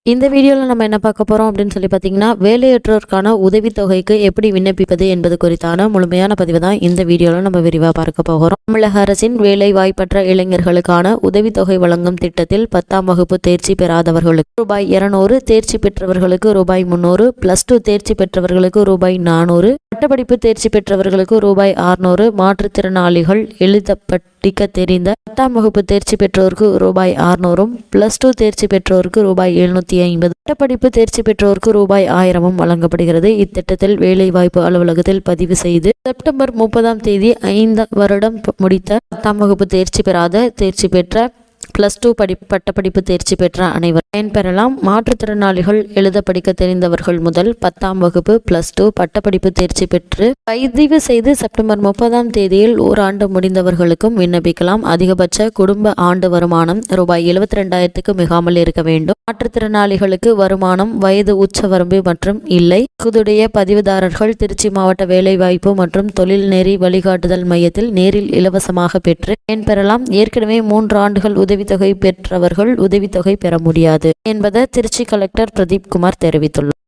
இந்த வீடியோவில் நம்ம என்ன பார்க்க போகிறோம் அப்படின்னு சொல்லி பார்த்தீங்கன்னா, வேலையற்றோருக்கான உதவித்தொகைக்கு எப்படி விண்ணப்பிப்பது என்பது குறித்தான முழுமையான பதிவு தான் இந்த வீடியோவில் நம்ம விரிவாக பார்க்க போகிறோம். தமிழக அரசின் வேலை வாய்ப்பற்ற இளைஞர்களுக்கான உதவித்தொகை வழங்கும் திட்டத்தில் 10ஆம் வகுப்பு தேர்ச்சி பெறாதவர்களுக்கு ரூபாய் 200, தேர்ச்சி பெற்றவர்களுக்கு ரூபாய் 300, +2 தேர்ச்சி பெற்றவர்களுக்கு ரூபாய் 400, பட்டப்படிப்பு தேர்ச்சி பெற்றவர்களுக்கு ரூபாய் 600, மாற்றுத்திறனாளிகள் எழுத படிக்க தெரிந்த 10ஆம் வகுப்பு தேர்ச்சி பெற்றோருக்கு ரூபாய் 600, +2 தேர்ச்சி பெற்றோருக்கு ரூபாய் 750, பட்டப்படிப்பு தேர்ச்சி பெற்றோருக்கு ரூபாய் 1000 வழங்கப்படுகிறது. இத்திட்டத்தில் வேலைவாய்ப்பு அலுவலகத்தில் பதிவு செய்து செப்டம்பர் 30ஆம் தேதி 5 வருடம் முடித்த 10ஆம் வகுப்பு தேர்ச்சி பெறாத, தேர்ச்சி பெற்ற, +2 பட்டப்படிப்பு தேர்ச்சி பெற்ற அனைவர் பயன்பெறலாம். மாற்றுத்திறனாளிகள் எழுத படிக்க தெரிந்தவர்கள் முதல் 10ஆம் வகுப்பு, +2 பட்டப்படிப்பு தேர்ச்சி பெற்று பதிவு செய்து செப்டம்பர் 30ஆம் தேதியில் ஓராண்டு முடிந்தவர்களுக்கும் விண்ணப்பிக்கலாம். அதிகபட்ச குடும்ப ஆண்டு வருமானம் ரூபாய் 72,000க்கு மிகாமல் இருக்க வேண்டும். மாற்றுத்திறனாளிகளுக்கு வருமானம், வயது உச்சவரம்பு மற்றும் இல்லை. தகுதியுடைய பதிவுதாரர்கள் திருச்சி மாவட்ட வேலைவாய்ப்பு மற்றும் தொழில் நெறி வழிகாட்டுதல் மையத்தில் நேரில் இலவசமாக பெற்று பயன்பெறலாம். ஏற்கனவே 3 ஆண்டுகள் உதவித்தொகை பெற்றவர்கள் உதவித்தொகை பெற முடியாது என்பதை திருச்சி கலெக்டர் பிரதீப் குமார் தெரிவித்துள்ளார்.